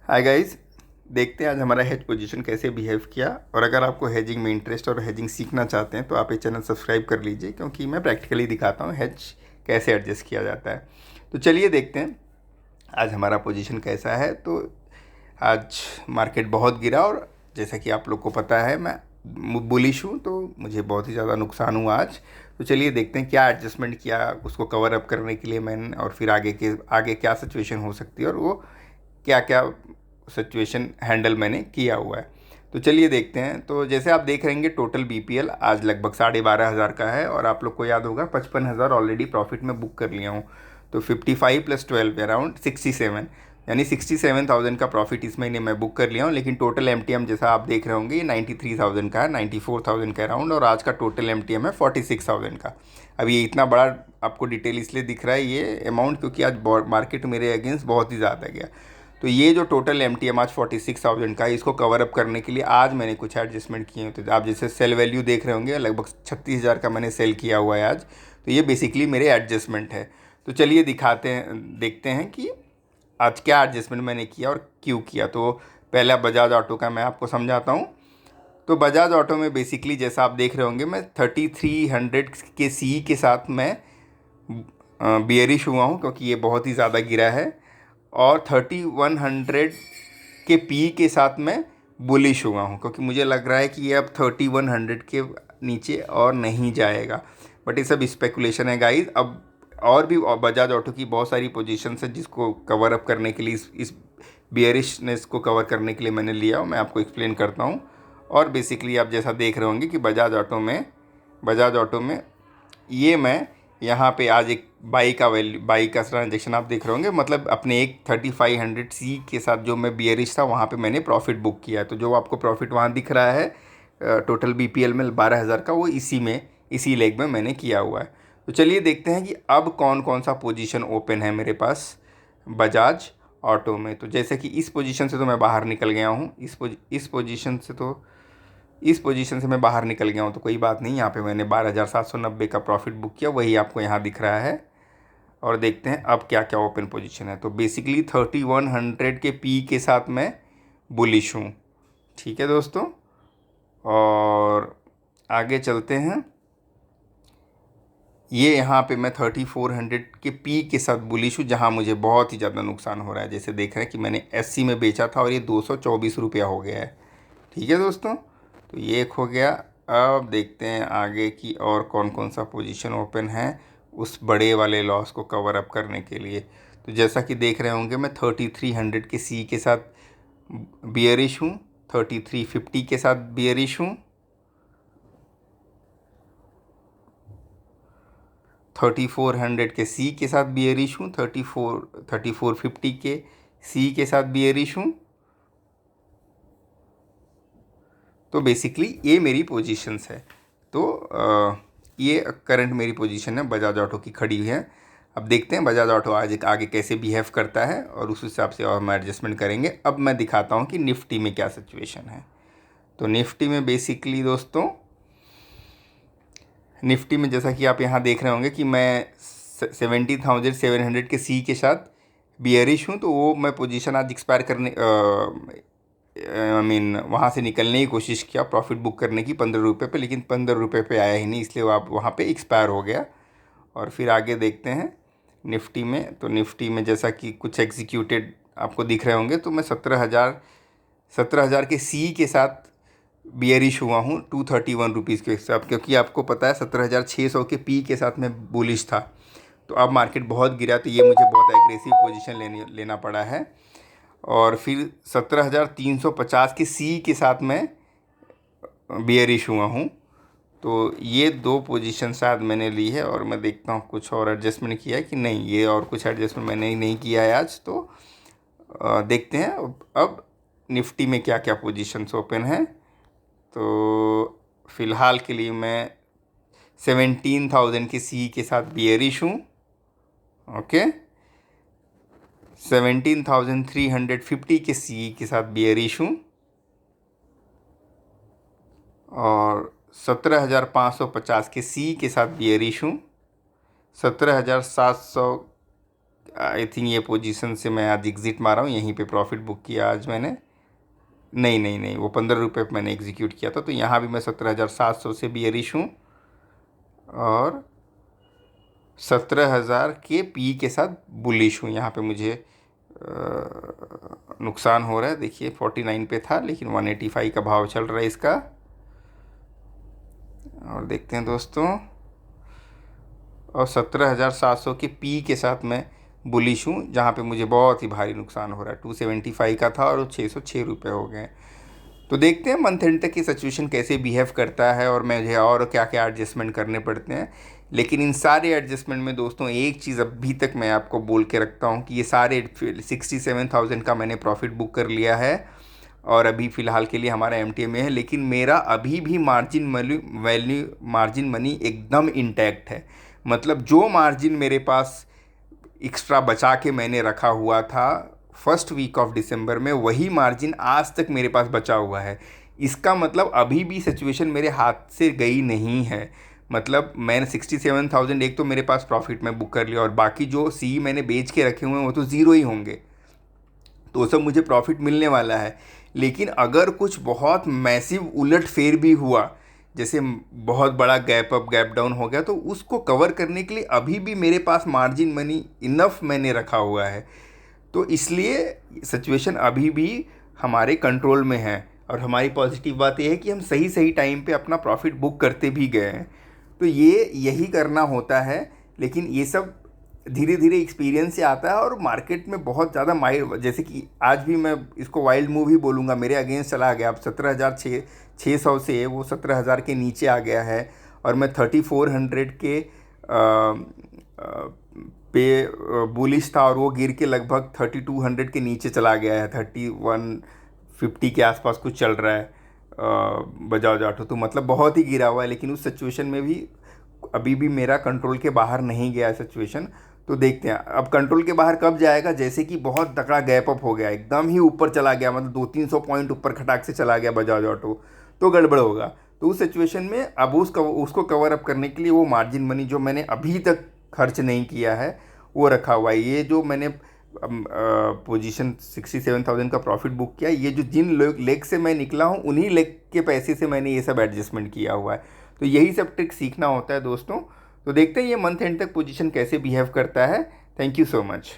Hi guys. देखते हैं आज हमारा हेज पोजीशन कैसे बिहेव किया। और अगर आपको हेजिंग में इंटरेस्ट और हेजिंग सीखना चाहते हैं तो आप ये चैनल सब्सक्राइब कर लीजिए, क्योंकि मैं प्रैक्टिकली दिखाता हूँ हेज कैसे एडजस्ट किया जाता है। तो चलिए देखते हैं आज हमारा पोजीशन कैसा है। तो आज मार्केट बहुत गिरा और जैसा कि आप लोग को पता है मैं बुलिश हूँ, तो मुझे बहुत ही ज़्यादा नुकसान हुआ आज। तो चलिए देखते हैं क्या एडजस्टमेंट किया उसको कवर अप करने के लिए मैंने, और फिर आगे क्या सिचुएशन हो सकती है और वो क्या क्या सिचुएशन हैंडल मैंने किया हुआ है। तो चलिए देखते हैं। तो जैसे आप देख रहेंगे टोटल बीपीएल आज लगभग 12,500 का है, और आप लोग को याद होगा 55,000 ऑलरेडी प्रॉफिट में बुक कर लिया हूँ। तो 55 + 12 अराउंड 67, यानी 67,000 का प्रॉफिट इस महीने मैं बुक कर लिया हूँ। लेकिन टोटल एमटीएम जैसा आप देख रहे होंगे ये 93,000 का है, 94,000 का अराउंड, और आज का टोटल एमटीएम है 46,000 का। अब ये इतना बड़ा आपको डिटेल इसलिए दिख रहा है ये अमाउंट, क्योंकि आज मार्केट मेरे अगेंस्ट बहुत ही ज़्यादा गया। तो ये जो टोटल एमटीएम आज 46,000 का है, इसको कवर अप करने के लिए आज मैंने कुछ एडजस्टमेंट किए हैं। तो आप जैसे सेल वैल्यू देख रहे होंगे लगभग 36,000 का मैंने सेल किया हुआ है आज। तो ये बेसिकली मेरे एडजस्टमेंट है। तो चलिए देखते हैं कि आज क्या एडजस्टमेंट मैंने किया और क्यों किया। तो पहला बजाज ऑटो का मैं आपको समझाता हूँ। तो बजाज ऑटो में बेसिकली जैसा आप देख रहे होंगे मैं 3300 के सी के साथ मैं बियरिश हुआ हूँ, क्योंकि ये बहुत ही ज़्यादा गिरा है। और 3100 के पी के साथ मैं बुलिश हुआ हूँ, क्योंकि मुझे लग रहा है कि ये अब 3100 के नीचे और नहीं जाएगा। बट ये सब स्पेकुलेशन है गाइस। अब और भी बजाज ऑटो की बहुत सारी पोजीशंस है जिसको कवर अप करने के लिए इस बियरिशनेस को कवर करने के लिए मैंने लिया, और मैं आपको एक्सप्लेन करता हूँ। और बेसिकली आप जैसा देख रहे होंगे कि बजाज ऑटो में ये मैं यहाँ पे आज एक बाई का ट्रांजेक्शन आप देख रहे होंगे, मतलब अपने एक 3500 सी के साथ जो मैं बियरिश था वहाँ पे मैंने प्रॉफिट बुक किया है। तो जो आपको प्रॉफिट वहाँ दिख रहा है टोटल बीपीएल में 12,000 का, वो इसी लेग में मैंने किया हुआ है। तो चलिए देखते हैं कि अब कौन कौन सा पोजीशन ओपन है मेरे पास बजाज ऑटो में। तो जैसे कि इस पोजीशन से तो मैं बाहर निकल गया हूँ, इस पोजीशन से मैं बाहर निकल गया हूँ, तो कोई बात नहीं। यहाँ पे मैंने 12,790 का प्रॉफिट बुक किया, वही आपको यहाँ दिख रहा है। और देखते हैं अब क्या क्या ओपन पोजीशन है। तो बेसिकली 3100 के पी के साथ मैं बुलिश हूँ। ठीक है दोस्तों, और आगे चलते हैं। ये यहाँ पे मैं 3400 के पी के साथ बुलिश हूँ, जहाँ मुझे बहुत ही ज़्यादा नुकसान हो रहा है। जैसे देख रहे हैं कि मैंने एससी में बेचा था और ये 224 रुपया हो गया है। ठीक है दोस्तों, तो ये एक हो गया। अब देखते हैं आगे की और कौन कौन सा पोजीशन ओपन है उस बड़े वाले लॉस को कवर अप करने के लिए। तो जैसा कि देख रहे होंगे मैं 3300 के सी के साथ बियरिश हूँ, 3350 के साथ बियरिश हूँ, 3400 के सी के साथ बियरिश हूँ, 3450 के सी के साथ बियरिश हूँ। तो बेसिकली ये मेरी पोजीशंस है। तो ये करंट मेरी पोजीशन है बजाज ऑटो की खड़ी हुई है। अब देखते हैं बजाज ऑटो आज आगे कैसे बिहेव करता है और उस हिसाब से और हम एडजस्टमेंट करेंगे। अब मैं दिखाता हूँ कि निफ्टी में क्या सिचुएशन है। तो निफ्टी में बेसिकली दोस्तों, निफ्टी में जैसा कि आप यहाँ देख रहे होंगे कि मैं 70,700 के सी के साथ बियरिश हूँ। तो वो मैं पोजीशन आज एक्सपायर करने आई मीन वहाँ से निकलने की कोशिश किया प्रॉफिट बुक करने की 15 रुपये पे, लेकिन 15 रुपये पे आया ही नहीं, इसलिए वो आप वहाँ पे एक्सपायर हो गया। और फिर आगे देखते हैं निफ्टी में। तो निफ्टी में जैसा कि कुछ एग्जीक्यूटेड आपको दिख रहे होंगे, तो मैं 17,000 के सी के साथ बियरिश हुआ हूँ 231 रुपीज़ के हिसाब, क्योंकि आपको पता है 17,600 के पी के साथ मैं बुलिश था। तो अब मार्केट बहुत गिरा, तो ये मुझे बहुत एग्रेसिव पोजीशन लेना पड़ा है। और फिर 17,350 के सी के साथ मैं बियरिश हुआ हूँ। तो ये दो पोजीशन शायद मैंने ली है, और मैं देखता हूँ कुछ और एडजस्टमेंट किया है कि नहीं। ये और कुछ एडजस्टमेंट मैंने नहीं किया है आज। तो देखते हैं अब निफ्टी में क्या क्या पोजीशंस ओपन है। तो फ़िलहाल के लिए मैं 17,000 के सी के साथ बियरिश हूँ। ओके, 17,350 के सी के साथ बियरिश हूँ, और 17,550 के सी के साथ बियरिश हूँ, 17,700 आई थिंक ये पोजीशन से मैं आज एग्ज़िट मारा हूँ, यहीं पे प्रॉफिट बुक किया आज मैंने। नहीं नहीं नहीं, वो 15 रुपये मैंने एग्जीक्यूट किया था, तो यहाँ भी मैं 17,700 से बियरिश हूँ और 17,000 के पी के साथ बुलिश हूँ। यहाँ पे मुझे नुकसान हो रहा है, देखिए 49 पे था लेकिन 185 का भाव चल रहा है इसका। और देखते हैं दोस्तों, और 17,700 के पी के साथ मैं बुलिश हूँ, जहाँ पे मुझे बहुत ही भारी नुकसान हो रहा है। 275 का था और वो 606 हो गए। तो देखते हैं मंथ एंड तक की सिचुएशन कैसे बिहेव करता है और मुझे और क्या क्या एडजस्टमेंट करने पड़ते हैं। लेकिन इन सारे एडजस्टमेंट में दोस्तों एक चीज़ अभी तक मैं आपको बोल के रखता हूँ कि ये सारे 67,000 का मैंने प्रॉफिट बुक कर लिया है और अभी फ़िलहाल के लिए हमारा एमटीए में है। लेकिन मेरा अभी भी मार्जिन मनी एकदम इंटैक्ट है। मतलब जो मार्जिन मेरे पास एक्स्ट्रा बचा के मैंने रखा हुआ था फर्स्ट वीक ऑफ दिसंबर में, वही मार्जिन आज तक मेरे पास बचा हुआ है। इसका मतलब अभी भी सिचुएशन मेरे हाथ से गई नहीं है। मतलब मैंने 67,000 एक तो मेरे पास प्रॉफिट में बुक कर लिया और बाकी जो सी मैंने बेच के रखे हुए हैं वो तो ज़ीरो ही होंगे, तो वो सब मुझे प्रॉफिट मिलने वाला है। लेकिन अगर कुछ बहुत मैसिव उलट फेर भी हुआ, जैसे बहुत बड़ा गैप अप गैप डाउन हो गया, तो उसको कवर करने के लिए अभी भी मेरे पास मार्जिन मनी इनफ मैंने रखा हुआ है। तो इसलिए सिचुएशन अभी भी हमारे कंट्रोल में है और हमारी पॉजिटिव बात यह है कि हम सही सही टाइम पे अपना प्रॉफिट बुक करते भी गए हैं। तो यही करना होता है। लेकिन ये सब धीरे धीरे एक्सपीरियंस से आता है और मार्केट में बहुत ज़्यादा माइल, जैसे कि आज भी मैं इसको वाइल्ड मूव ही बोलूँगा, मेरे अगेंस्ट चला गया। अब 17,600 से वो 17,000 के नीचे आ गया है और मैं 3,400 के पे बुलिश था और वो गिर के लगभग 3,200 के नीचे चला गया है। 3,150 के आसपास कुछ चल रहा है बजाज ऑटो, तो मतलब बहुत ही गिरा हुआ है। लेकिन उस सिचुएशन में भी अभी भी मेरा कंट्रोल के बाहर नहीं गया है सिचुएशन। तो देखते हैं अब कंट्रोल के बाहर कब जाएगा। जैसे कि बहुत तगड़ा गैप अप हो गया, एकदम ही ऊपर चला गया, मतलब 200-300 पॉइंट ऊपर खटाक से चला गया बजाज ऑटो, तो गड़बड़ होगा। तो उस सिचुएशन में अब उसको कवर अप करने के लिए वो मार्जिन मनी जो मैंने अभी तक खर्च नहीं किया है वो रखा हुआ है। ये जो मैंने पोजीशन 67,000 का प्रॉफिट बुक किया, ये जो जिन लेग से मैं निकला हूँ उन्हीं लेग के पैसे से मैंने ये सब एडजस्टमेंट किया हुआ है। तो यही सब ट्रिक सीखना होता है दोस्तों। तो देखते हैं ये मंथ एंड तक पोजीशन कैसे बिहेव करता है। Thank you so much.